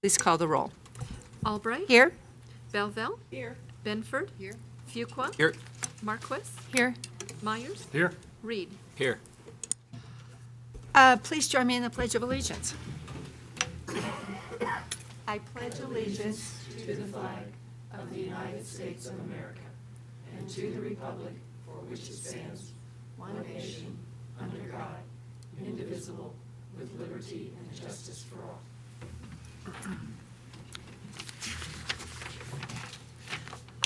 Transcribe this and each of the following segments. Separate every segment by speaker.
Speaker 1: Please call the roll.
Speaker 2: Albright.
Speaker 1: Here?
Speaker 2: Belleville.
Speaker 3: Here.
Speaker 2: Benford. Here. Fuqua.
Speaker 4: Here.
Speaker 2: Marquis.
Speaker 1: Here.
Speaker 2: Myers.
Speaker 4: Here.
Speaker 2: Reed.
Speaker 4: Here.
Speaker 1: Please join me in the Pledge of Allegiance. I pledge allegiance to the flag of the United States of America and to the republic for which it stands, one nation, under God, indivisible, with liberty and justice for all.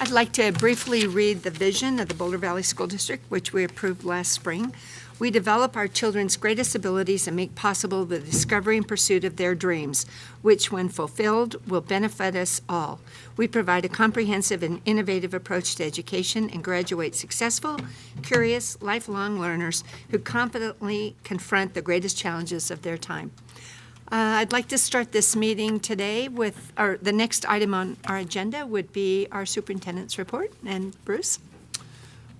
Speaker 1: I'd like to briefly read the vision of the Boulder Valley School District, which we approved last spring. We develop our children's greatest abilities and make possible the discovery and pursuit of their dreams, which, when fulfilled, will benefit us all. We provide a comprehensive and innovative approach to education and graduate successful, curious, lifelong learners who confidently confront the greatest challenges of their time. I'd like to start this meeting today with the next item on our agenda would be our superintendent's report. And Bruce?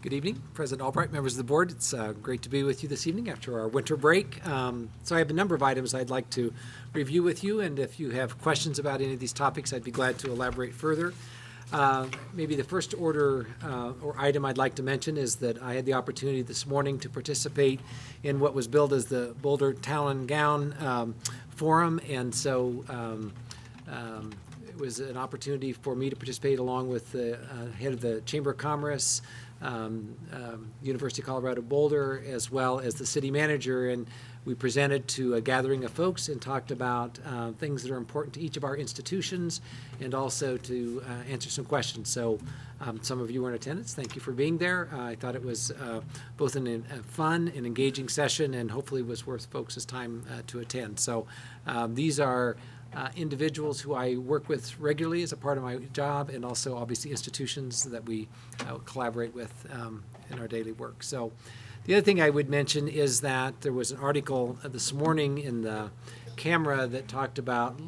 Speaker 4: Good evening, President Albright, members of the board. It's great to be with you this evening after our winter break. So I have a number of items I'd like to review with you, and if you have questions about any of these topics, I'd be glad to elaborate further. Maybe the first order or item I'd like to mention is that I had the opportunity this morning to participate in what was billed as the Boulder Talon Gown Forum, and so it was an opportunity for me to participate along with the head of the Chamber of Commerce, University of Colorado Boulder, as well as the city manager, and we presented to a gathering of folks and talked about things that are important to each of our institutions, and also to answer some questions. So some of you were in attendance. Thank you for being there. I thought it was both a fun and engaging session, and hopefully was worth folks' time to attend. So these are individuals who I work with regularly as a part of my job, and also obviously institutions that we collaborate with in our daily work. So the other thing I would mention is that there was an article this morning in the Camera that talked about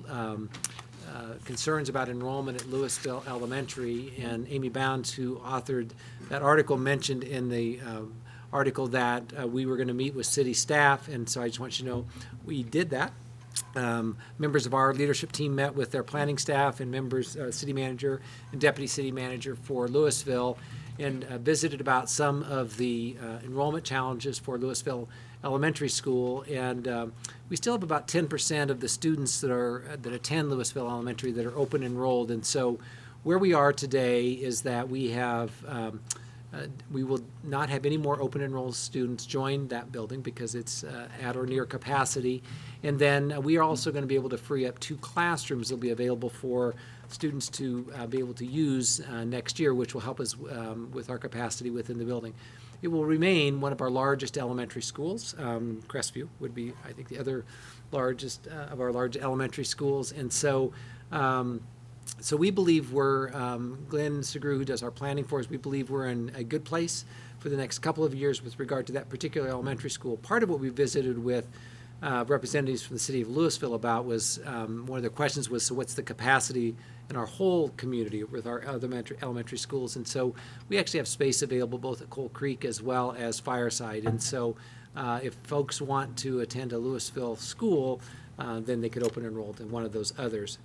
Speaker 4: concerns about enrollment at Louisville Elementary, and Amy Bounds, who authored that article, mentioned in the article that we were going to meet with city staff, and so I just want you to know we did that. Members of our leadership team met with their planning staff and members, city manager and deputy city manager for Louisville, and visited about some of the enrollment challenges for Louisville Elementary School. And we still have about 10% of the students that attend Louisville Elementary that are open enrolled. And so where we are today is that we have we will not have any more open enrolled students join that building because it's at or near capacity. And then we are also going to be able to free up 2 classrooms that will be available for students to be able to use next year, which will help us with our capacity within the building. It will remain one of our largest elementary schools. Crestview would be, I think, the other largest of our large elementary schools. And so so we believe we're, Glenn Segru, who does our planning for us, we believe we're in a good place for the next couple of years with regard to that particular elementary school. Part of what we visited with representatives from the city of Louisville about was, one of the questions was, so what's the capacity in our whole community with our other elementary schools? And so we actually have space available both at Coal Creek as well as Fireside. And so if folks want to attend a Louisville school, then they could open enrolled in one of those others.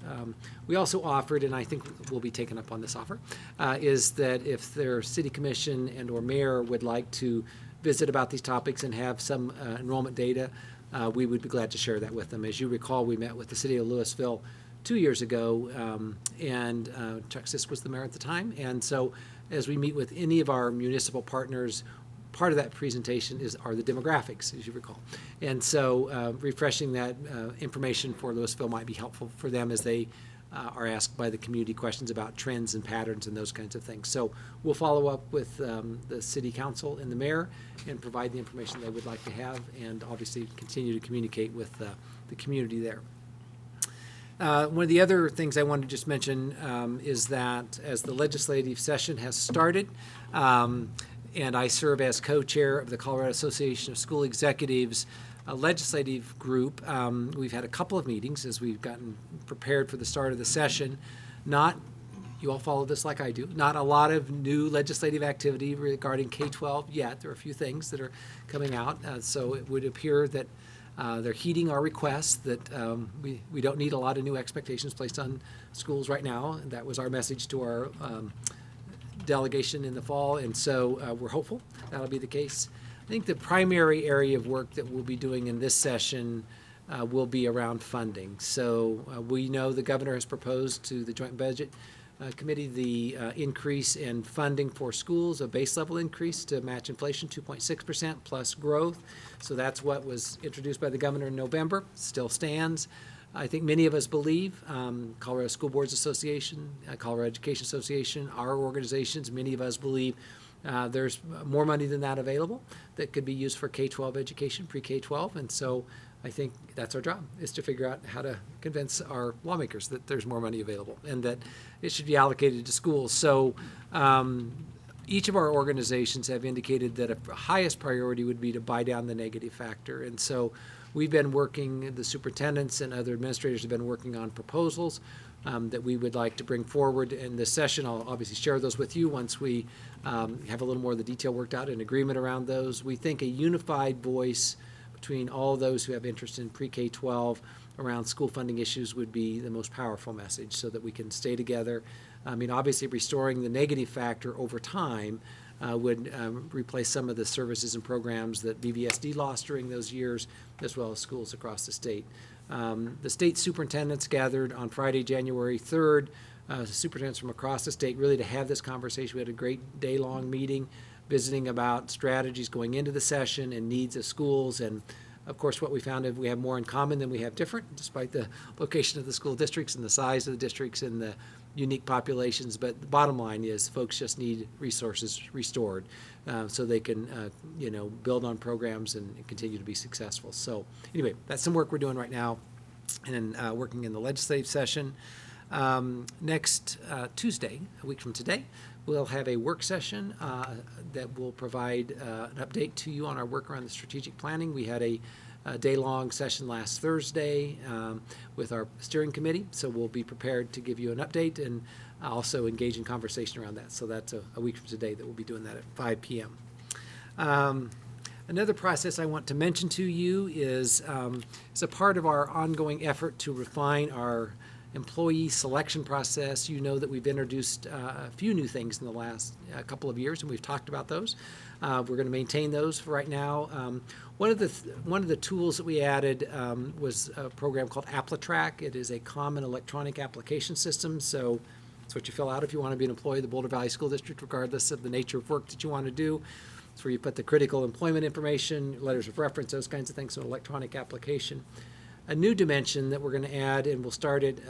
Speaker 4: We also offered, and I think we'll be taken up on this offer, is that if their city commission and or mayor would like to visit about these topics and have some enrollment data, we would be glad to share that with them. As you recall, we met with the city of Louisville 2 years ago, and Chuck Sisk was the mayor at the time. And so as we meet with any of our municipal partners, part of that presentation are the demographics, as you recall. And so refreshing that information for Louisville might be helpful for them as they are asked by the community questions about trends and patterns and those kinds of things. So we'll follow up with the city council and the mayor and provide the information they would like to have, and obviously continue to communicate with the community there. One of the other things I wanted to just mention is that as the legislative session has started, and I serve as co-chair of the Colorado Association of School Executives legislative group. We've had a couple of meetings as we've gotten prepared for the start of the session. You all follow this like I do, not a lot of new legislative activity regarding K-12 yet. There are a few things that are coming out. So it would appear that They're heeding our request that we don't need a lot of new expectations placed on schools right now. That was our message to our delegation in the fall, and so we're hopeful that'll be the case. I think the primary area of work that we'll be doing in this session will be around funding. So we know the governor has proposed to the Joint Budget Committee the increase in funding for schools, a base level increase to match inflation, 2.6% plus growth. So that's what was introduced by the governor in November, still stands. I think many of us believe, Colorado School Boards Association, Colorado Education Association, our organizations, many of us believe there's more money than that available that could be used for K-12 education, pre-K-12, and so I think that's our job, is to figure out how to convince our lawmakers that there's more money available and that it should be allocated to schools. So each of our organizations have indicated that a highest priority would be to buy down the negative factor, and so we've been working, the superintendents and other administrators have been working on proposals that we would like to bring forward in this session. I'll obviously share those with you once we have a little more of the detail worked out and agreement around those. We think a unified voice between all those who have interest in pre-K-12 around school funding issues would be the most powerful message so that we can stay together. I mean, obviously restoring the negative factor over time would replace some of the services and programs that BVSD lost during those years, as well as schools across the state. The state superintendents gathered on Friday, January 3rd, superintendents from across the state, really to have this conversation. We had a great day-long meeting visiting about strategies going into the session and needs of schools. And of course, what we found is we have more in common than we have different, despite the location of the school districts and the size of the districts and the unique populations. But the bottom line is folks just need resources restored so they can build on programs and continue to be successful. So anyway, that's some work we're doing right now and working in the legislative session. Next Tuesday, a week from today, we'll have a work session that will provide an update to you on our work around the strategic planning. We had a day-long session last Thursday with our steering committee, so we'll be prepared to give you an update and also engage in conversation around that. So that's a week from today that we'll be doing that at 5 p.m. Another process I want to mention to you is a part of our ongoing effort to refine our employee selection process. You know that we've introduced a few new things in the last couple of years, and we've talked about those. We're going to maintain those for right now. One of the tools that we added was a program called Applitrack. It is a common electronic application system, so it's what you fill out if you want to be an employee of the Boulder Valley School District, regardless of the nature of work that you want to do. It's where you put the critical employment information, letters of reference, those kinds of things, so an electronic application. A new dimension that we're going to add, and we'll start it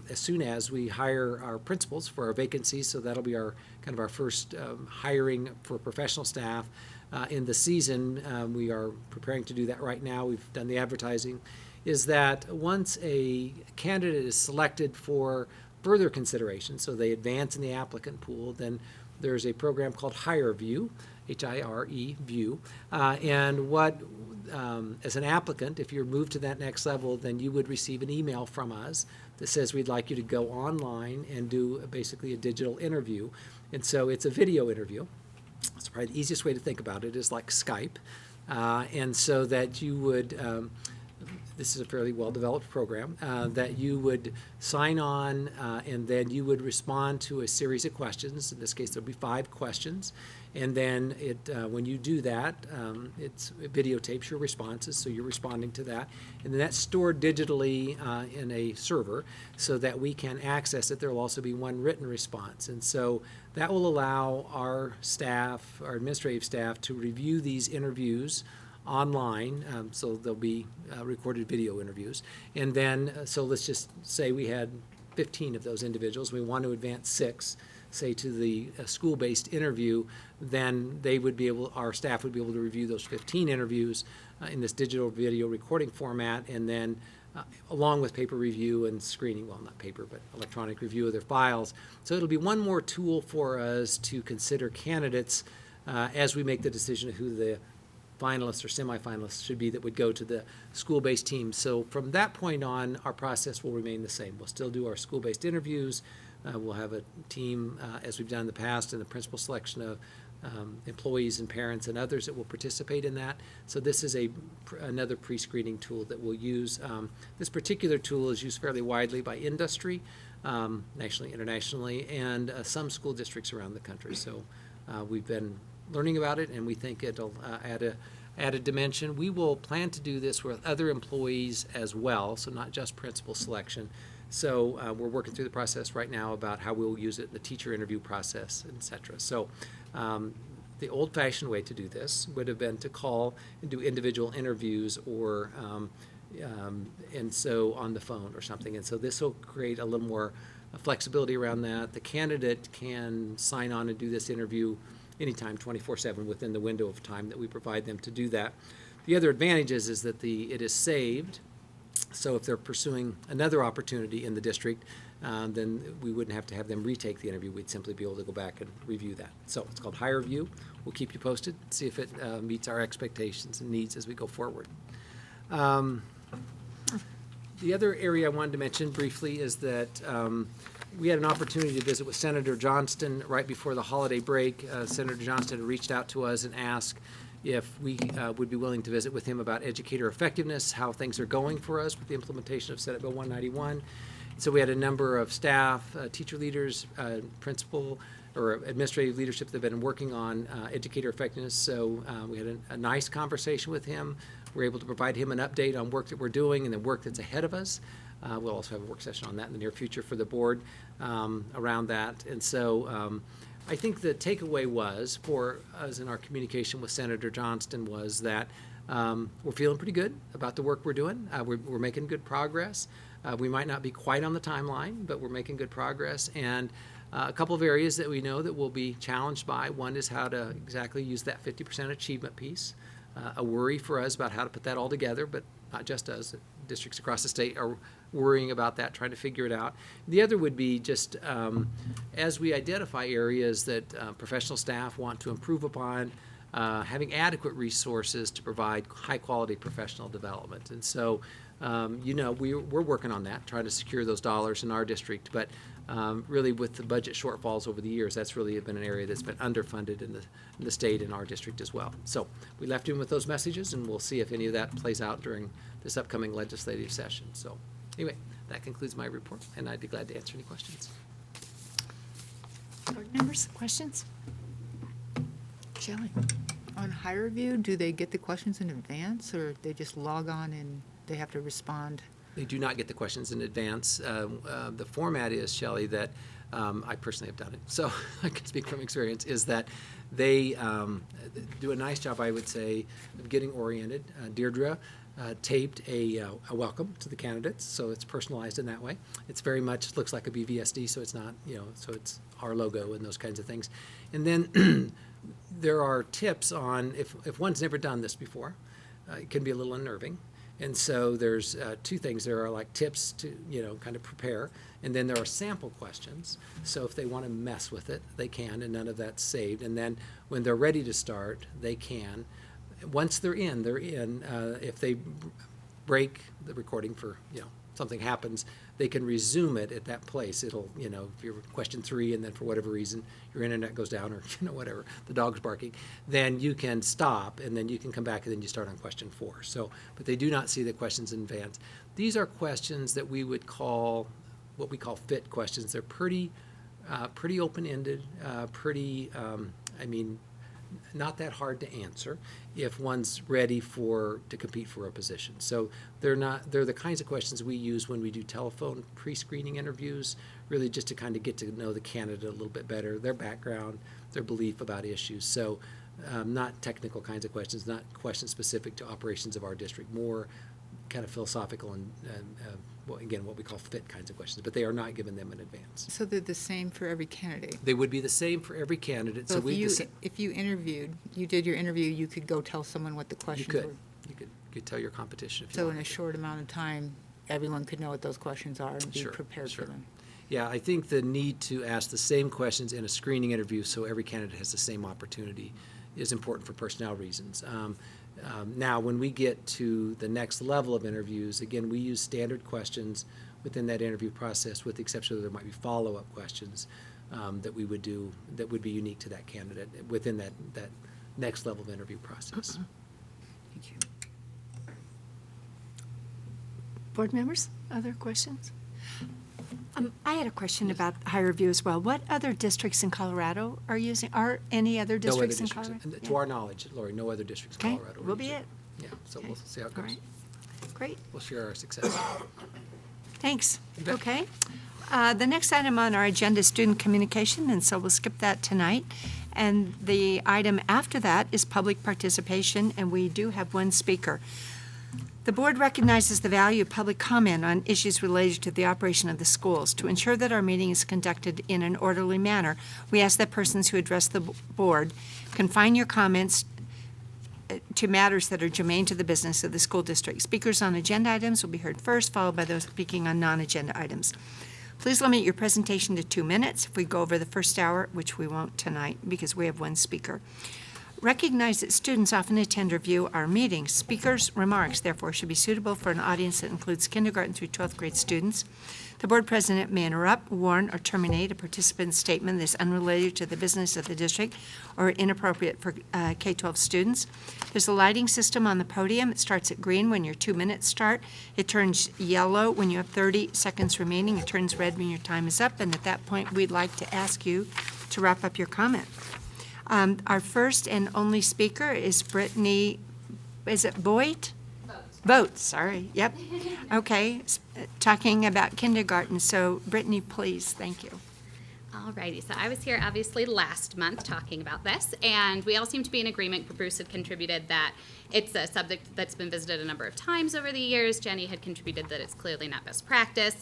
Speaker 4: as soon as we hire our principals for our vacancies, so that'll be our first hiring for professional staff in the season. We are preparing to do that right now. We've done the advertising. Is that once a candidate is selected for further consideration, so they advance in the applicant pool, then there's a program called HireView, H-I-R-E, View, and what as an applicant, if you're moved to that next level, then you would receive an email from us that says we'd like you to go online and do basically a digital interview. And so it's a video interview. It's probably the easiest way to think about it is like Skype. And so that you would, this is a fairly well-developed program, that you would sign on and then you would respond to a series of questions. In this case, there'll be 5 questions. And then when you do that, it videotapes your responses, so you're responding to that. And then that's stored digitally in a server so that we can access it. There will also be one written response. And so that will allow our staff, our administrative staff, to review these interviews online, so there'll be recorded video interviews. And then, so let's just say we had 15 of those individuals. We want to advance 6, say, to the school-based interview, then they would be able, our staff would be able to review those 15 interviews in this digital video recording format, and then along with paper review and screening, well, not paper, but electronic review of their files. So it'll be one more tool for us to consider candidates as we make the decision of who the finalists or semifinalists should be that would go to the school-based team. So from that point on, our process will remain the same. We'll still do our school-based interviews. We'll have a team, as we've done in the past, in the principal selection of employees and parents and others that will participate in that. So this is another pre-screening tool that we'll use. This particular tool is used fairly widely by industry, nationally, internationally, and some school districts around the country. So we've been learning about it, and we think it'll add a dimension. We will plan to do this with other employees as well, so not just principal selection. So we're working through the process right now about how we'll use it in the teacher interview process, et cetera. So the old-fashioned way to do this would have been to call and do individual interviews or and so on the phone or something. And so this will create a little more flexibility around that. The candidate can sign on and do this interview anytime, 24/7, within the window of time that we provide them to do that. The other advantage is that it is saved. So if they're pursuing another opportunity in the district, then we wouldn't have to have them retake the interview. We'd simply be able to go back and review that. So it's called Higher View. We'll keep you posted, see if it meets our expectations and needs as we go forward. The other area I wanted to mention briefly is that we had an opportunity to visit with Senator Johnston right before the holiday break. Senator Johnston had reached out to us and asked if we would be willing to visit with him about educator effectiveness, how things are going for us with the implementation of Senate Bill 191. So we had a number of staff, teacher leaders, principal or administrative leadership that have been working on educator effectiveness. So we had a nice conversation with him. We're able to provide him an update on work that we're doing and the work that's ahead of us. We'll also have a work session on that in the near future for the board around that. And so I think the takeaway was for us in our communication with Senator Johnston was that we're feeling pretty good about the work we're doing. We're making good progress. We might not be quite on the timeline, but we're making good progress. And a couple of areas that we know that we'll be challenged by. One is how to exactly use that 50% achievement piece. A worry for us about how to put that all together, but not just us. Districts across the state are worrying about that, trying to figure it out. The other would be just as we identify areas that professional staff want to improve upon, having adequate resources to provide high-quality professional development. And so, we're working on that, trying to secure those dollars in our district. But really, with the budget shortfalls over the years, that's really been an area that's been underfunded in the state and our district as well. So we left him with those messages, and we'll see if any of that plays out during this upcoming legislative session. So anyway, that concludes my report, and I'd be glad to answer any questions.
Speaker 1: Board members, questions? Shelley?
Speaker 3: On Higher View, do they get the questions in advance, or they just log on and they have to respond?
Speaker 4: They do not get the questions in advance. The format is, Shelley, that I personally have done it, so I can speak from experience, is that they do a nice job, I would say, of getting oriented. Deirdre taped a welcome to the candidates, so it's personalized in that way. It's very much looks like a BVSD, so it's not, so it's our logo and those kinds of things. And then there are tips on, if one's never done this before, it can be a little unnerving. And so there's two things. There are like tips to, kind of prepare. And then there are sample questions. So if they want to mess with it, they can, and none of that's saved. And then when they're ready to start, they can. Once they're in, they're in. If they break the recording for, something happens, they can resume it at that place. It'll, if you're question 3 and then for whatever reason your internet goes down or, whatever, the dog's barking, then you can stop and then you can come back and then you start on question 4. So, but they do not see the questions in advance. These are questions that we would call, what we call fit questions. They're pretty open-ended, not that hard to answer if one's ready to compete for a position. So they're the kinds of questions we use when we do telephone pre-screening interviews, really just to kind of get to know the candidate a little bit better, their background, their belief about issues. So not technical kinds of questions, not questions specific to operations of our district, more kind of philosophical and again, what we call fit kinds of questions, but they are not given them in advance.
Speaker 3: So they're the same for every candidate?
Speaker 4: They would be the same for every candidate.
Speaker 3: So if you did your interview, you could go tell someone what the questions were?
Speaker 4: You could tell your competition if you
Speaker 3: So
Speaker 4: wanted.
Speaker 3: in a short amount of time, everyone could know what those questions are and be prepared
Speaker 4: Sure.
Speaker 3: for them?
Speaker 4: Yeah, I think the need to ask the same questions in a screening interview so every candidate has the same opportunity is important for personnel reasons. Now, when we get to the next level of interviews, again, we use standard questions within that interview process, with the exception that there might be follow-up questions. that we would do that would be unique to that candidate within that next level of interview process.
Speaker 3: Thank you.
Speaker 1: Board members, other questions? I had a question about higher review as well. What other districts in Colorado are using, are any other
Speaker 4: No other
Speaker 1: districts in
Speaker 4: districts.
Speaker 1: Colorado?
Speaker 4: And to our knowledge, Lori, no other districts in
Speaker 1: Okay,
Speaker 4: Colorado.
Speaker 1: will be
Speaker 4: use
Speaker 1: it.
Speaker 4: Yeah, so
Speaker 1: Okay.
Speaker 4: we'll see how it
Speaker 1: All
Speaker 4: goes.
Speaker 1: right. Great,
Speaker 4: We'll share our success.
Speaker 1: thanks.
Speaker 4: You bet.
Speaker 1: Okay. The next item on our agenda is student communication, and so we'll skip that tonight. And the item after that is public participation, and we do have one speaker. The board recognizes the value of public comment on issues related to the operation of the schools. To ensure that our meeting is conducted in an orderly manner, we ask that persons who address the board confine your comments to matters that are germane to the business of the school district. Speakers on agenda items will be heard first, followed by those speaking on non-agenda items. Please limit your presentation to 2 minutes. If we go over the first hour, which we won't tonight because we have one speaker. Recognize that students often attend or view our meetings. Speakers' remarks, therefore, should be suitable for an audience that includes kindergarten through 12th grade students. The board president may interrupt, warn, or terminate a participant's statement that is unrelated to the business of the district or inappropriate for K-12 students. There's a lighting system on the podium. It starts at green when your 2 minutes start. It turns yellow when you have 30 seconds remaining. It turns red when your time is up. And at that point, we'd like to ask you to wrap up your comment. Our first and only speaker is Brittany, is it Boyd? Vote, sorry, yep. Okay, talking about kindergarten. So Brittany, please, thank you.
Speaker 5: Alrighty, so I was here obviously last month talking about this, and we all seem to be in agreement. Bruce had contributed that it's a subject that's been visited a number of times over the years. Jenny had contributed that it's clearly not best practice.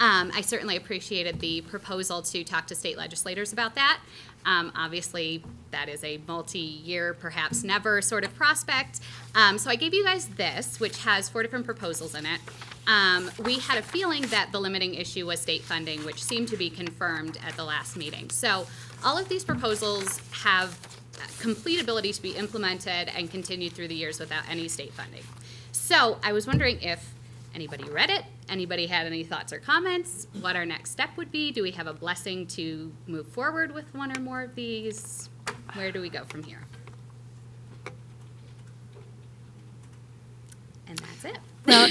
Speaker 5: I certainly appreciated the proposal to talk to state legislators about that. Obviously, that is a multi-year, perhaps never sort of prospect. So I gave you guys this, which has 4 different proposals in it. We had a feeling that the limiting issue was state funding, which seemed to be confirmed at the last meeting. So all of these proposals have complete ability to be implemented and continued through the years without any state funding. So I was wondering if anybody read it, anybody had any thoughts or comments, what our next step would be. Do we have a blessing to move forward with one or more of these? Where do we go from here? And that's it.
Speaker 1: Well,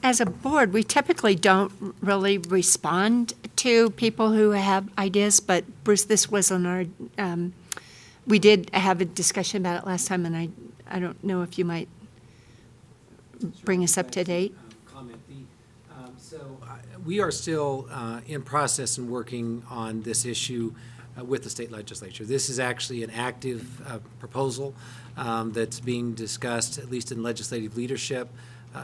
Speaker 1: as a board, we typically don't really respond to people who have ideas, but Bruce, this was on our, we did have a discussion about it last time, and I don't know if you might bring us up to date.
Speaker 4: Comment. We are still in process and working on this issue with the state legislature. This is actually an active proposal that's being discussed, at least in legislative leadership,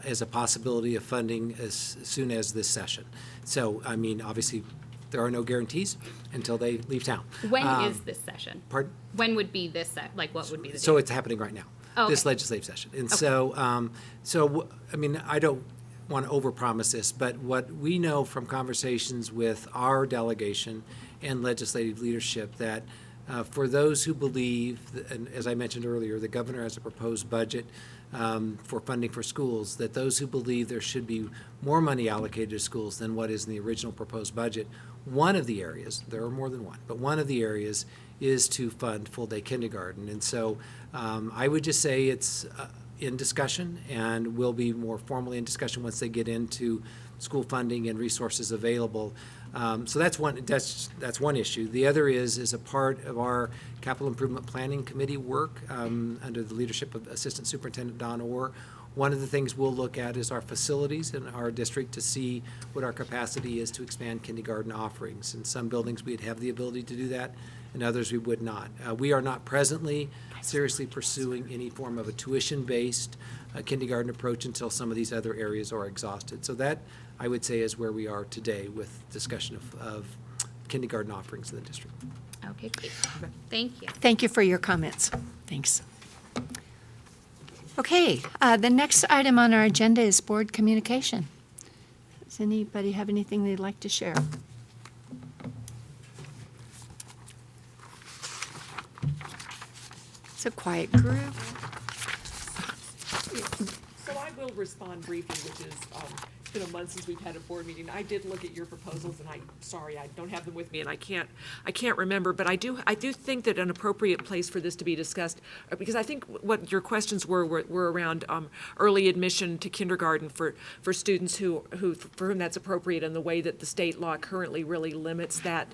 Speaker 4: as a possibility of funding as soon as this session. So, I mean, obviously, there are no guarantees until they leave town.
Speaker 5: When is this session?
Speaker 4: Pardon?
Speaker 5: When would be this, like what would be the
Speaker 4: So
Speaker 5: date?
Speaker 4: it's happening right now,
Speaker 5: Oh,
Speaker 4: this
Speaker 5: okay.
Speaker 4: legislative session. And
Speaker 5: Okay.
Speaker 4: I mean, I don't want to overpromise this, but what we know from conversations with our delegation and legislative leadership, that for those who believe, and as I mentioned earlier, the governor has a proposed budget for funding for schools, that those who believe there should be more money allocated to schools than what is in the original proposed budget, one of the areas, there are more than one, but one of the areas is to fund full-day kindergarten. And so I would just say it's in discussion, and will be more formally in discussion once they get into school funding and resources available. So that's one issue. The other is a part of our capital improvement planning committee work under the leadership of Assistant Superintendent Don Orr. One of the things we'll look at is our facilities in our district to see what our capacity is to expand kindergarten offerings. In some buildings, we'd have the ability to do that, in others we would not. We are not presently seriously pursuing any form of a tuition-based kindergarten approach until some of these other areas are exhausted. So that, I would say, is where we are today with discussion of kindergarten offerings in the district.
Speaker 5: Okay, great. Thank you.
Speaker 1: Thank you for your comments. Thanks. Okay, the next item on our agenda is board communication. Does anybody have anything they'd like to share? It's a quiet group.
Speaker 6: So I will will respond briefly, which is, it's been a month since we've had a board meeting. I did look at your proposals, and sorry, I don't have them with me, and I can't remember, but I do think that an appropriate place for this to be discussed, because I think what your questions were around early admission to kindergarten for students for whom that's appropriate, and the way that the state law currently really limits that,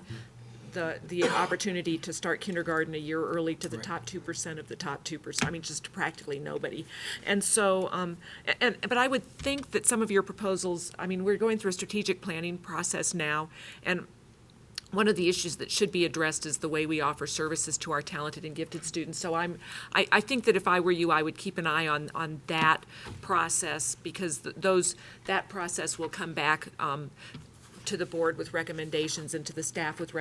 Speaker 6: the opportunity to start kindergarten a year early to the top 2% of the top 2%. I mean, just practically nobody. And so, but I would think that some of your proposals, I mean, we're going through a strategic planning process now, and one of the issues that should be addressed is the way we offer services to our talented and gifted students. So I think that if I were you, I would keep an eye on that process, because that process will come back to the board with recommendations, and to the staff with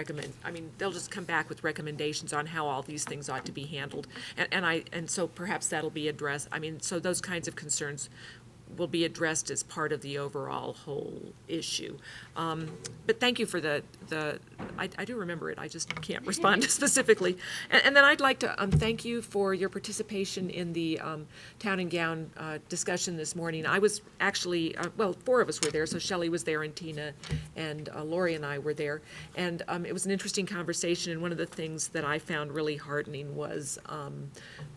Speaker 6: they'll just come back with recommendations on how all these things ought to be handled. And so perhaps that'll be addressed. I mean, so those kinds of concerns will be addressed as part of the overall whole issue. But thank you for I do remember it, I just can't respond specifically. And then I'd like to thank you for your participation in the Town and Gown discussion this morning. I was actually, 4 of us were there, so Shelley was there, and Tina and Lori and I were there. And it was an interesting conversation, and one of the things that I found really heartening was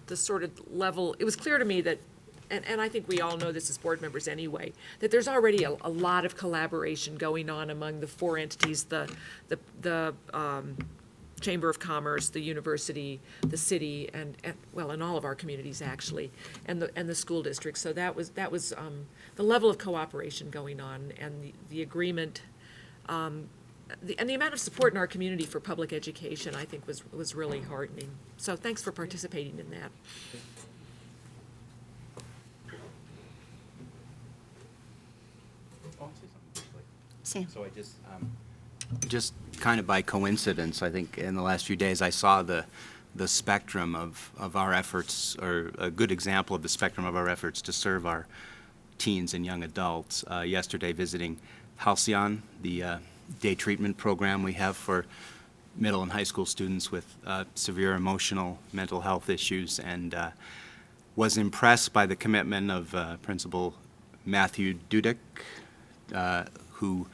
Speaker 6: the sort of level. It was clear to me that, and I think we all know this as board members anyway, that there's already a lot of collaboration going on among the 4 entities, the Chamber of Commerce, the university, the city, and in all of our communities actually, and the school district. So that was the level of cooperation going on, and the agreement, and the amount of support in our community for public education, I think was really heartening. So thanks for participating in that.
Speaker 1: Sam?
Speaker 7: So I just kind of by coincidence, I think in the last few days, I saw the spectrum of our efforts, or a good example of the spectrum of our efforts to serve our teens and young adults. Yesterday, visiting Halcyon, the day treatment program we have for middle and high school students with severe emotional mental health issues, and was impressed by the commitment of Principal Matthew Dudek, who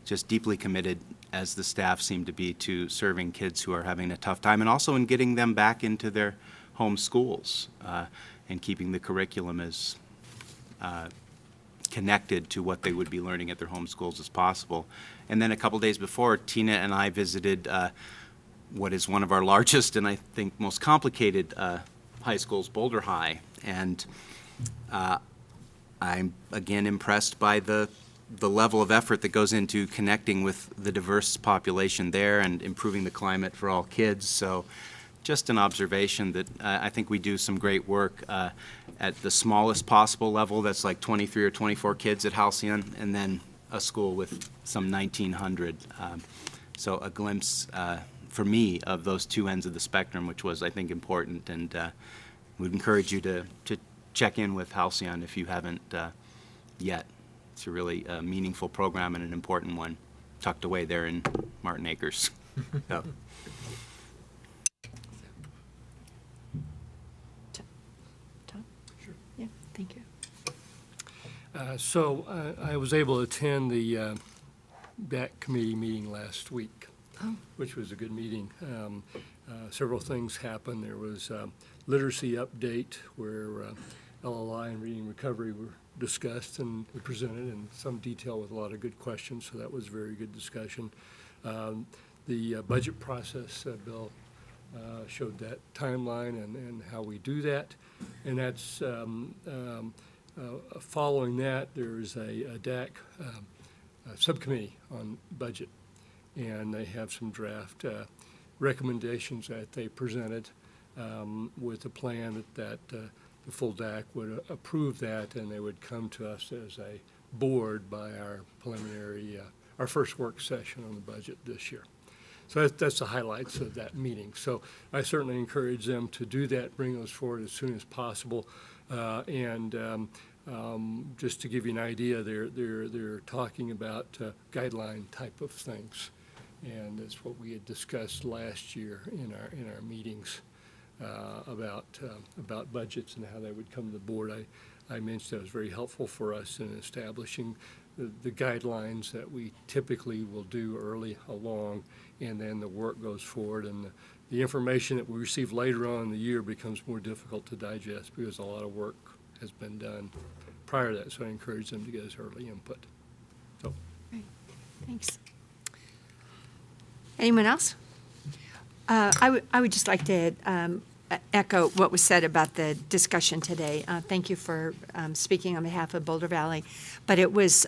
Speaker 7: just deeply committed, as the staff seem to be, to serving kids who are having a tough time, and also in getting them back into their home schools, and keeping the curriculum as connected to what they would be learning at their home schools as possible. And then a couple days before, Tina and I visited what is one of our largest and I think most complicated high schools, Boulder High. And I'm again impressed by the level of effort that goes into connecting with the diverse population there and improving the climate for all kids. So just an observation that I think we do some great work at the smallest possible level. That's like 23 or 24 kids at Halcyon, and then a school with some 1,900. So a glimpse for me of those 2 ends of the spectrum, which was, I think, important. And would encourage you to check in with Halcyon if you haven't yet. It's a really meaningful program and an important one, tucked away there in Martin Acres. So.
Speaker 1: Tom? Sure. Yeah, thank you.
Speaker 8: So I was able to attend the DAC committee meeting last week, which was a good meeting. Several things happened. There was a literacy update where LLI and reading recovery were discussed and presented in some detail with a lot of good questions, so that was a very good discussion. The budget process, Bill showed that timeline and how we do that, and that's following that, there's a DAC subcommittee on budget, and they have some draft recommendations that they presented with a plan that the full DAC would approve that, and they would come to us as a board by our preliminary, our first work session on the budget this year. So that's the highlights of that meeting. So I certainly encourage them to do that, bring those forward as soon as possible. Just to give you an idea, they're talking about guideline type of things, and that's what we had discussed last year in our meetings about budgets and how they would come to the board. I mentioned that was very helpful for us in establishing the guidelines that we typically will do early along, and then the work goes forward, and the information that we receive later on in the year becomes more difficult to digest because a lot of work has been done prior to that, so I encourage them to get us early input. So,
Speaker 1: Thanks. Anyone else? I would just like to echo what was said about the discussion today. Thank you for speaking on behalf of Boulder Valley. But it was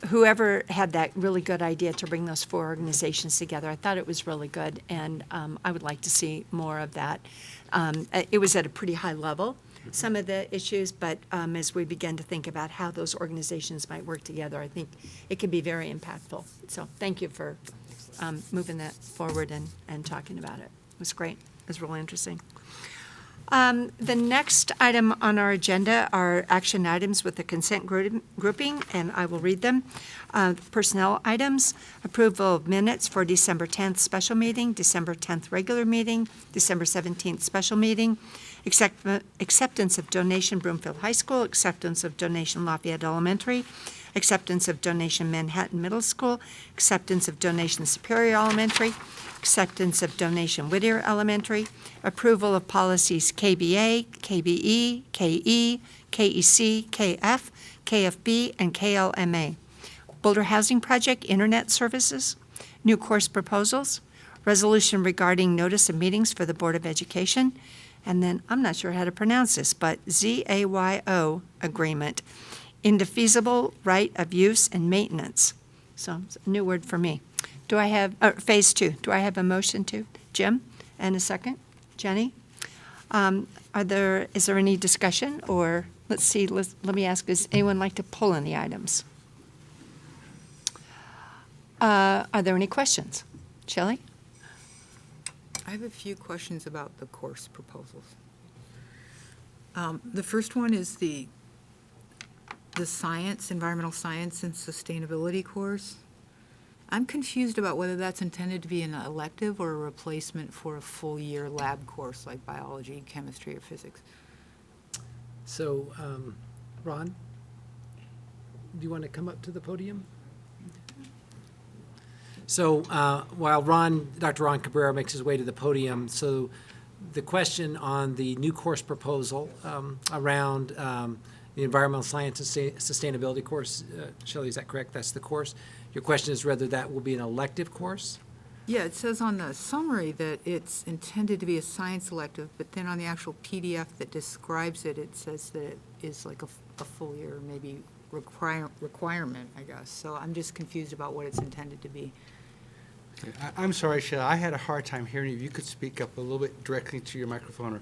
Speaker 1: whoever had that really good idea to bring those four organizations together. I thought it was really good, and I would like to see more of that. It was at a pretty high level, some of the issues, but as we begin to think about how those organizations might work together, I think it can be very impactful. So thank you for moving that forward and talking about it. It was great. It was really interesting. The next item on our agenda are action items with the consent grouping, and I will read them. Personnel items, approval of minutes for December 10th special meeting, December 10th regular meeting, December 17th special meeting, acceptance of donation Broomfield High School, acceptance of donation Lafayette Elementary, acceptance of donation Manhattan Middle School, acceptance of donation Superior Elementary, acceptance of donation Whittier Elementary, approval of policies KBA, KBE, KE, KEC, KF, KFB, and KLMA. Boulder Housing Project Internet Services, new course proposals, resolution regarding notice of meetings for the Board of Education, and then, I'm not sure how to pronounce this, but ZAYO agreement, indefeasible right of use and maintenance. So it's a new word for me. Do I have, phase 2, do I have a motion to? Jim, and a second? Jenny? Is there any discussion, or, let's see, let me ask, does anyone like to pull any items? Are there any questions? Shelley?
Speaker 3: I have a few questions about the course proposals. The first one is the science, environmental science and sustainability course. I'm confused about whether that's intended to be an elective or a replacement for a full-year lab course like biology, chemistry, or physics.
Speaker 4: So, Ron, do you want to come up to the podium? So while Dr. Ron Cabrera makes his way to the podium, so the question on the new course proposal around the environmental science and sustainability course, Shelley, is that correct? That's the course? Your question is whether that will be an elective course?
Speaker 3: Yeah, it says on the summary that it's intended to be a science elective, but then on the actual PDF that describes it, it says that it is like a full year, maybe requirement, I guess. So I'm just confused about what it's intended to be.
Speaker 9: I'm sorry, Sheila, I had a hard time hearing you. If you could speak up a little bit directly to your microphone, or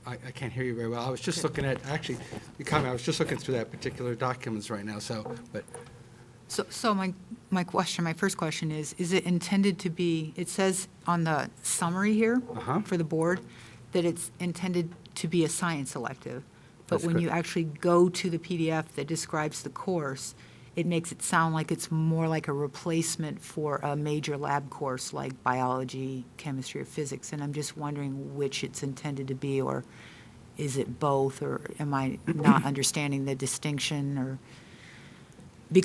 Speaker 9: I can't hear you very well. I was just looking at, actually, I was just looking through that particular documents right now, but.
Speaker 3: So my first question is it intended to be, it says on the summary here for the board that it's intended to be a science elective. But
Speaker 9: That's
Speaker 3: when you
Speaker 9: correct.
Speaker 3: actually go to the PDF that describes the course, it makes it sound like it's more like a replacement for a major lab course like biology, chemistry, or physics. And I'm just wondering which it's intended to be, or is it both, or am I not understanding the distinction, or do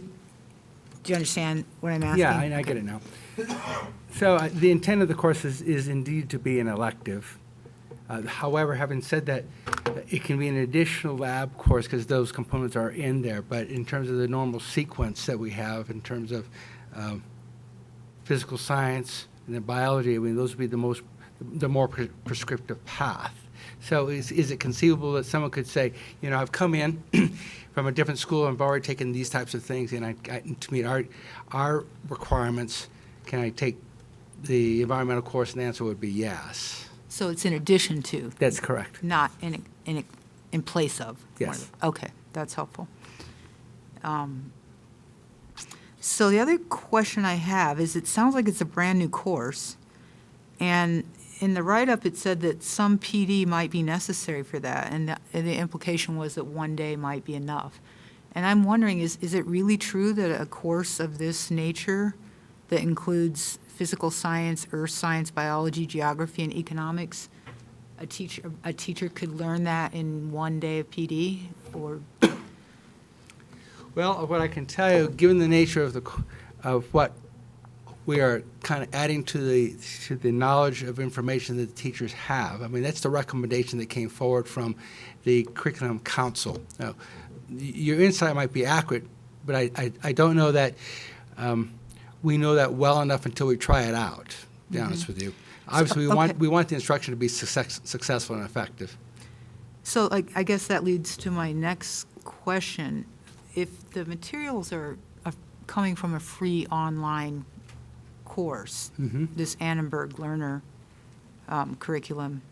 Speaker 3: you understand what I'm asking?
Speaker 9: Yeah, I get it now. So the intent of the course is indeed to be an elective. However, having said that, it can be an additional lab course because those components are in there. But in terms of the normal sequence that we have in terms of physical science and then biology, I mean, those would be the more prescriptive path. So is it conceivable that someone could say, you know, I've come in from a different school and I've already taken these types of things, and to meet our requirements, can I take the environmental course? And the answer would be yes.
Speaker 3: So it's in addition to,
Speaker 9: That's correct.
Speaker 3: not in place of?
Speaker 9: Yes.
Speaker 3: Okay, that's helpful. So the other question I have is, it sounds like it's a brand-new course, and in the write-up, it said that some PD might be necessary for that, and the implication was that one day might be enough. And I'm wondering, is it really true that a course of this nature that includes physical science, earth science, biology, geography, and economics, a teacher could learn that in one day of PD? or,
Speaker 9: Well, what I can tell you, given the nature of of what we are kind of adding to the knowledge of information that the teachers have, I mean, that's the recommendation that came forward from the Curriculum Council. Now, your insight might be accurate, but I don't know that we know that well enough until we try it out, to be honest with you. Obviously,
Speaker 3: okay.
Speaker 9: we want the instruction to be successful and effective.
Speaker 3: so I guess that leads to my next question. If the materials are coming from a free online course, this Annenberg Learner curriculum,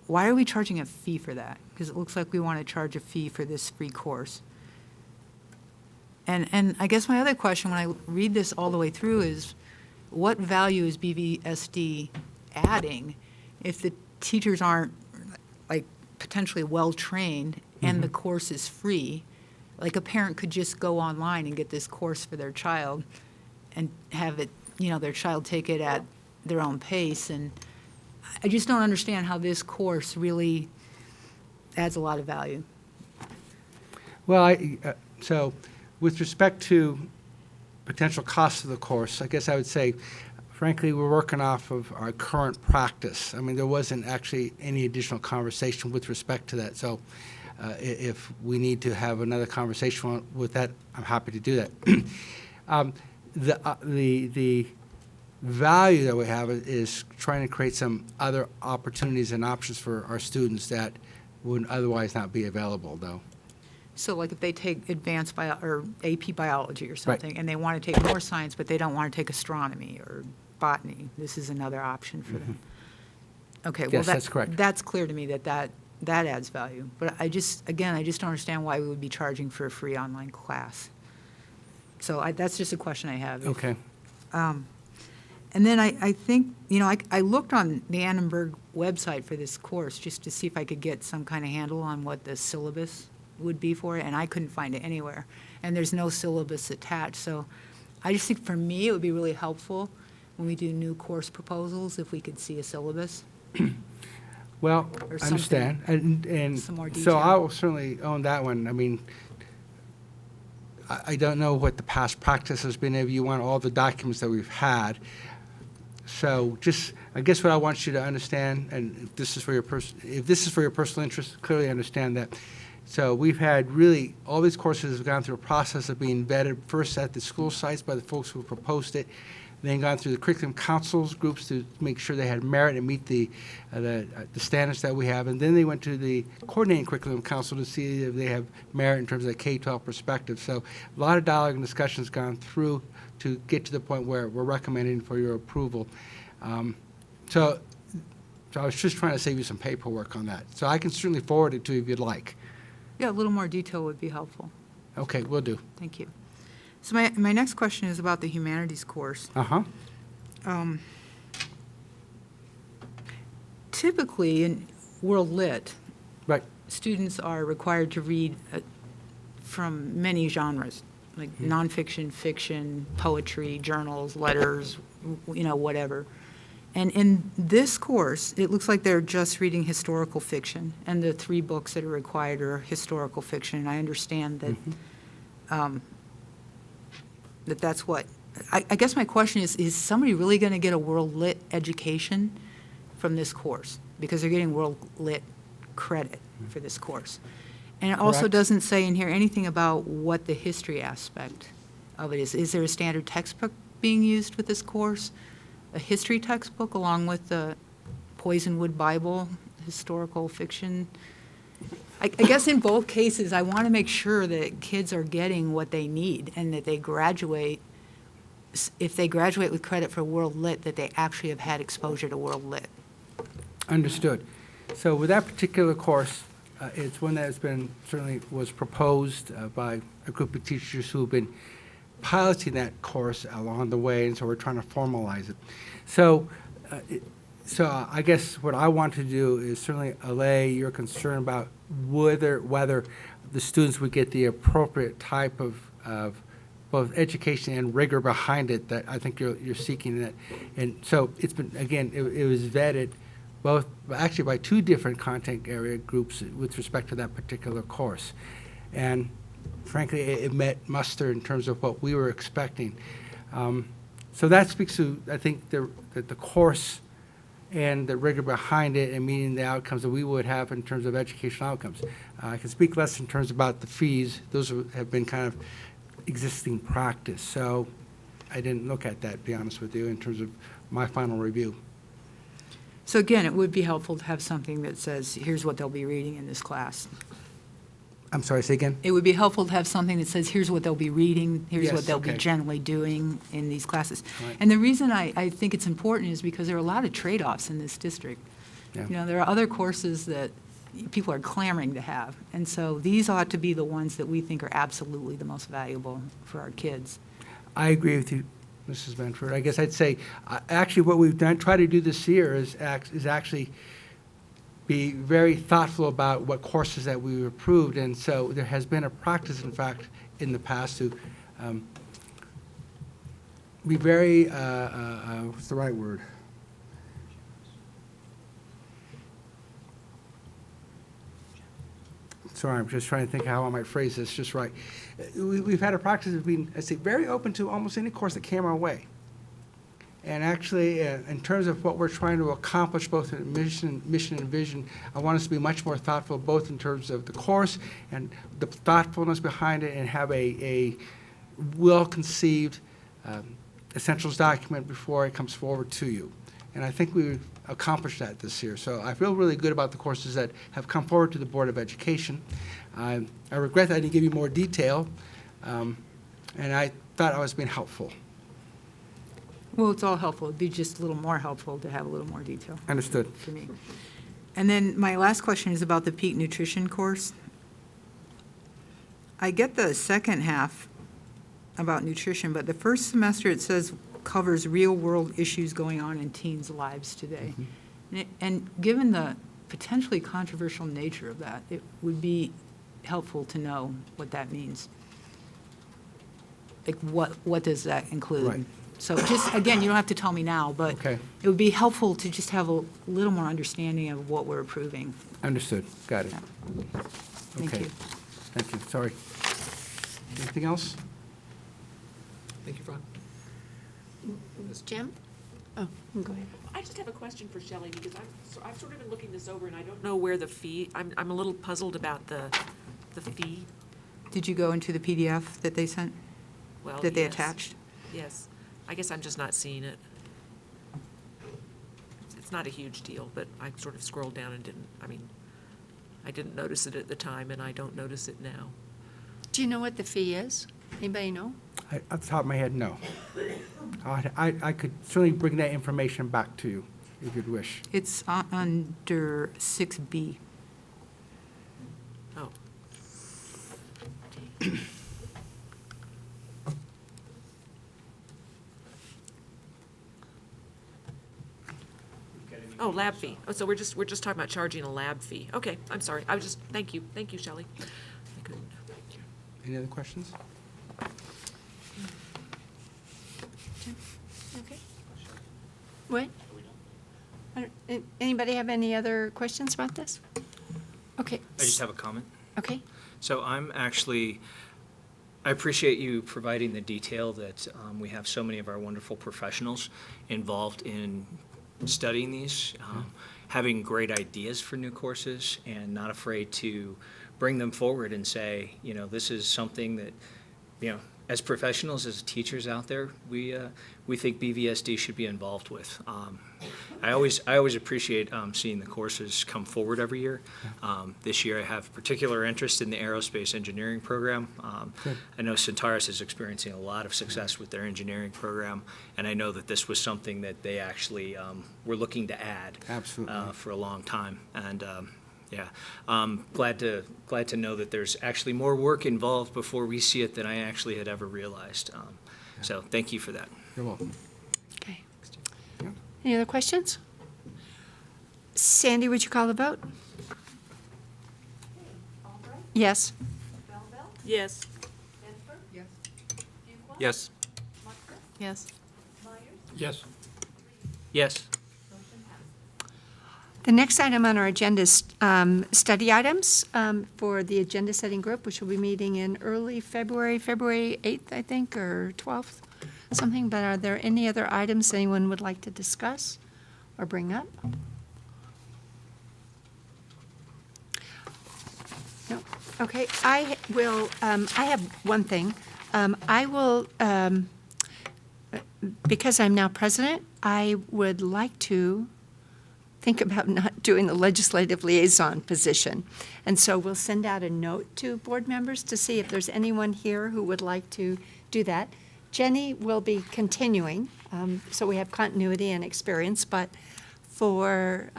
Speaker 3: why are we charging a fee for that? Because it looks like we want to charge a fee for this free course. And I guess my other question, when I read this all the way through, is what value is BVSD adding if the teachers aren't, like, potentially well-trained and the course is free? Like, a parent could just go online and get this course for their child and have it, their child take it at their own pace. And I just don't understand how this course really adds a lot of value.
Speaker 9: Well, so with respect to potential costs of the course, I guess I would say, frankly, we're working off of our current practice. I mean, there wasn't actually any additional conversation with respect to that. So if we need to have another conversation with that, I'm happy to do that. The value that we have is trying to create some other opportunities and options for our students that would otherwise not be available, though.
Speaker 3: So like if they take advanced or AP biology or something, and they want to take more science, but they don't want to take astronomy or botany, this is another option for them. Okay, well,
Speaker 9: Yes, that's correct.
Speaker 3: That's clear to me that adds value. But I just don't understand why we would be charging for a free online class. So that's just a question I have.
Speaker 9: Okay.
Speaker 3: And then I think, I looked on the Annenberg website for this course just to see if I could get some kind of handle on what the syllabus would be for it, and I couldn't find it anywhere. And there's no syllabus attached. So I just think for me it would be really helpful when we do new course proposals if we could see a syllabus.
Speaker 9: Well,
Speaker 3: Or
Speaker 9: I understand. And
Speaker 3: some more
Speaker 9: so
Speaker 3: detail.
Speaker 9: I will certainly own that one. I mean, I don't know what the past practice has been if you want all the documents that we've had. So just, I guess what I want you to understand, and if this is for your personal interest, clearly understand that. So we've had really, all these courses have gone through a process of being vetted first at the school sites by the folks who proposed it, then gone through the curriculum councils groups to make sure they had merit and meet the standards that we have, and then they went to the coordinating curriculum council to see if they have merit in terms of the K-12 perspective. So a lot of dialogue and discussions gone through to get to the point where we're recommending for your approval. So I was just trying to save you some paperwork on that. So I can certainly forward it to you if you'd like.
Speaker 3: Yeah, a little more detail would be helpful.
Speaker 9: Okay, will do.
Speaker 3: Thank you. So my next question is about the Humanities course.
Speaker 9: Uh-huh.
Speaker 3: Typically, in World Lit,
Speaker 9: Right.
Speaker 3: students are required to read from many genres, like nonfiction, fiction, poetry, journals, letters, whatever. And in this course, it looks like they're just reading historical fiction, and the 3 books that are required are historical fiction. And I understand that that's what, I guess my question is somebody really going to get a World Lit education from this course? Because they're getting World Lit credit for this course. And it also
Speaker 9: Correct.
Speaker 3: doesn't say in here anything about what the history aspect of it is. Is there a standard textbook being used with this course? A history textbook along with the Poisonwood Bible, historical fiction? I guess in both cases, I want to make sure that kids are getting what they need and that they graduate, if they graduate with credit for World Lit, that they actually have had exposure to World Lit.
Speaker 9: Understood. So with that particular course, it's one that has been, certainly was proposed by a group of teachers who have been piloting that course along the way, and so we're trying to formalize it. So I guess what I want to do is certainly allay your concern about whether the students would get the appropriate type of both education and rigor behind it that I think you're seeking. And so it's been, again, it was vetted actually by two different content area groups with respect to that particular course. And frankly, it met muster in terms of what we were expecting. So that speaks to, I think, that the course and the rigor behind it and meeting the outcomes that we would have in terms of educational outcomes. I can speak less in terms about the fees. Those have been kind of existing practice. So I didn't look at that, to be honest with you, in terms of my final review.
Speaker 3: So again, it would be helpful to have something that says, here's what they'll be reading in this class.
Speaker 9: I'm sorry, say again?
Speaker 3: It would be helpful to have something that says, here's what they'll be reading, here's
Speaker 9: Yes,
Speaker 3: what they'll be
Speaker 9: okay.
Speaker 3: generally doing in these classes.
Speaker 9: Right.
Speaker 3: And the reason I think it's important is because there are a lot of trade-offs in this district.
Speaker 9: Yeah.
Speaker 3: You know, there are other courses that people are clamoring to have. And so these ought to be the ones that we think are absolutely the most valuable for our kids.
Speaker 9: I agree with you, Mrs. Benford. I guess I'd say, actually, what we've done, try to do this year is actually be very thoughtful about what courses that we approved. And so there has been a practice, in fact, in the past to be very, what's the right word? Sorry, I'm just trying to think how I might phrase this just right. We've had a practice of being, I say, very open to almost any course that came our way. And actually, in terms of what we're trying to accomplish, both in mission and vision, I want us to be much more thoughtful, both in terms of the course and the thoughtfulness behind it, and have a well-conceived essentials document before it comes forward to you. And I think we've accomplished that this year. So I feel really good about the courses that have come forward to the Board of Education. I regret that I didn't give you more detail, and I thought I was being helpful.
Speaker 3: Well, it's all helpful. It'd be just a little more helpful to have a little more detail
Speaker 9: Understood.
Speaker 3: for me. And then my last question is about the peak nutrition course. I get the second half about nutrition, but the first semester it says covers real-world issues going on in teens' lives today. And given the potentially controversial nature of that, it would be helpful to know what that means. Like, what does that include?
Speaker 9: Right.
Speaker 3: So just, again, you don't have to tell me now, but
Speaker 9: Okay.
Speaker 3: it would be helpful to just have a little more understanding of what we're approving.
Speaker 9: Understood. Got it.
Speaker 3: Yeah. Thank
Speaker 9: Okay.
Speaker 3: you.
Speaker 9: Thank you. Sorry. Anything else?
Speaker 4: Thank you, Ron.
Speaker 1: Jim? Oh, go ahead.
Speaker 6: I just have a question for Shelley, because I've sort of been looking this over, and I don't know where the fee, I'm a little puzzled about the fee.
Speaker 3: Did you go into the PDF that they sent,
Speaker 6: Well,
Speaker 3: that they
Speaker 6: yes.
Speaker 3: attached?
Speaker 6: Yes. I guess I'm just not seeing it. It's not a huge deal, but I sort of scrolled down and I didn't notice it at the time, and I don't notice it now.
Speaker 1: Do you know what the fee is? Anybody know?
Speaker 9: Off the top of my head, no. I could certainly bring that information back to you if you'd wish.
Speaker 3: It's under 6B.
Speaker 6: Oh. Oh, lab fee. Oh, so we're just talking about charging a lab fee. Okay, I'm sorry. Thank you, Shelley. I couldn't.
Speaker 9: Any other questions?
Speaker 1: Okay. What? Anybody have any other questions about this? Okay.
Speaker 10: I just have a comment.
Speaker 1: Okay.
Speaker 10: So I appreciate you providing the detail that we have so many of our wonderful professionals involved in studying these, having great ideas for new courses, and not afraid to bring them forward and say, this is something that, as professionals, as teachers out there, we think BVSD should be involved with. I always appreciate seeing the courses come forward every year. This year I have particular interest in the aerospace engineering program. I know Centaurus is experiencing a lot of success with their engineering program, and I know that this was something that they actually were looking to add.
Speaker 9: Absolutely.
Speaker 10: For a long time. And glad to know that there's actually more work involved before we see it than I actually had ever realized. So thank you for that.
Speaker 9: You're welcome.
Speaker 1: Okay.
Speaker 9: Yeah.
Speaker 1: Any other questions? Sandy, would you call the vote? Yes.
Speaker 6: Yes.
Speaker 7: Yes.
Speaker 2: Yes.
Speaker 8: Yes.
Speaker 10: Yes.
Speaker 1: The next item on our agenda is study items for the agenda setting group, which will be meeting in early February, February 8th, I think, or 12th, something. But are there any other items anyone would like to discuss or bring up? No. Okay, I will, I have one thing. I will, because I'm now president, I would like to think about not doing the legislative liaison position. And so we'll send out a note to board members to see if there's anyone here who would like to do that. Jenny will be continuing, so we have continuity and experience, but for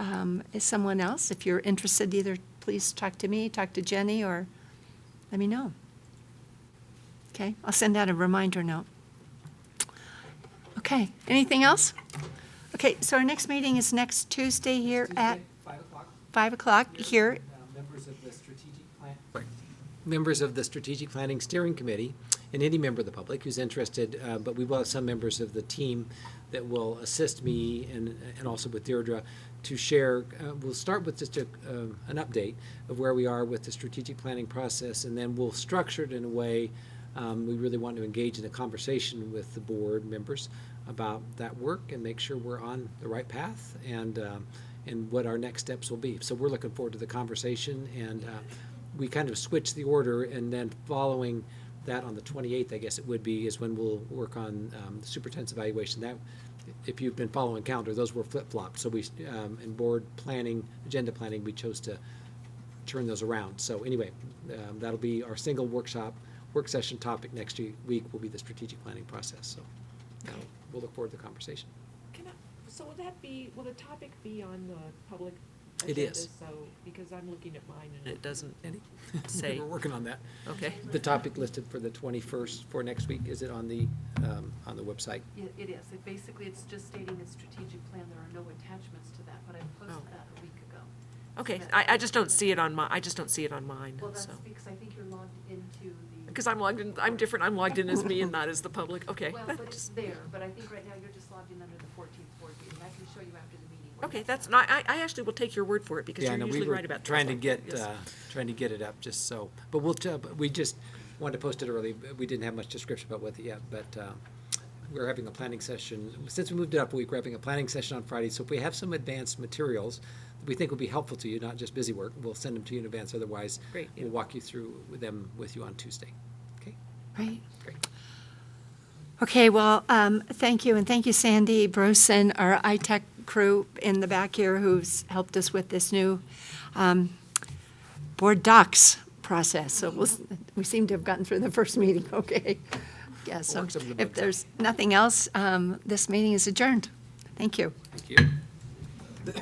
Speaker 1: someone else, if you're interested, either please talk to me, talk to Jenny, or let me know. Okay, I'll send out a reminder note. Okay, anything else? Okay, so our next meeting is next Tuesday here at
Speaker 4: 5 o'clock.
Speaker 1: 5 o'clock here.
Speaker 4: Members of the Strategic Planning Steering Committee and any member of the public who's interested, but we will have some members of the team that will assist me and also with Deirdre to share. We'll start with just an update of where we are with the strategic planning process, and then we'll structure it in a way we really want to engage in a conversation with the board members about that work and make sure we're on the right path and what our next steps will be. So we're looking forward to the conversation, and we kind of switch the order, and then following that on the 28th, I guess it would be, is when we'll work on the superintendent's evaluation. That, if you've been following calendar, those were flip-flopped. So we, in board planning, agenda planning, we chose to turn those around. So anyway, that'll be our single work session topic next week will be the strategic planning process. So we'll look forward to the conversation.
Speaker 6: So will the topic be on the public
Speaker 4: It
Speaker 6: agenda?
Speaker 4: is.
Speaker 6: So, because I'm looking at mine and it doesn't say.
Speaker 4: We're working on that.
Speaker 6: Okay.
Speaker 4: The topic listed for the 21st for next week, is it on the website?
Speaker 11: It is. It's just stating a strategic plan. There are no attachments to that, but I posted that a week ago.
Speaker 6: Okay, I just don't see it on mine,
Speaker 11: Well, that's
Speaker 6: so.
Speaker 11: because I think you're logged into the.
Speaker 6: Because I'm logged in, I'm different, I'm logged in as me and not as the public, okay.
Speaker 11: Well, but it's there, but I think right now you're just logged in under the 14th board meeting. I can show you after the meeting. where
Speaker 6: Okay,
Speaker 11: that's
Speaker 6: that's,
Speaker 11: at.
Speaker 6: I actually will take your word for it, because
Speaker 4: Yeah,
Speaker 6: you're
Speaker 4: no, we
Speaker 6: usually
Speaker 4: were
Speaker 6: right about that.
Speaker 4: trying to
Speaker 6: stuff.
Speaker 4: get,
Speaker 6: Yes.
Speaker 4: it up just so, but we just wanted to post it early. We didn't have much description about what yet, but we're having a planning session. Since we moved it up a week, we're having a planning session on Friday. So if we have some advanced materials that we think will be helpful to you, not just busy work, we'll send them to you in advance. Otherwise,
Speaker 6: Great, yeah.
Speaker 4: we'll walk you through them with you on Tuesday. Okay,
Speaker 1: Right.
Speaker 4: great.
Speaker 1: Okay, well, thank you, and thank you, Sandy Brosen, our iTech crew in the back here who's helped us with this new board docs process. So we seem to have gotten through the first meeting, okay. Yeah, so
Speaker 4: Works of the
Speaker 1: if
Speaker 4: bugs.
Speaker 1: there's nothing else, this meeting is adjourned. Thank you.
Speaker 4: Thank you.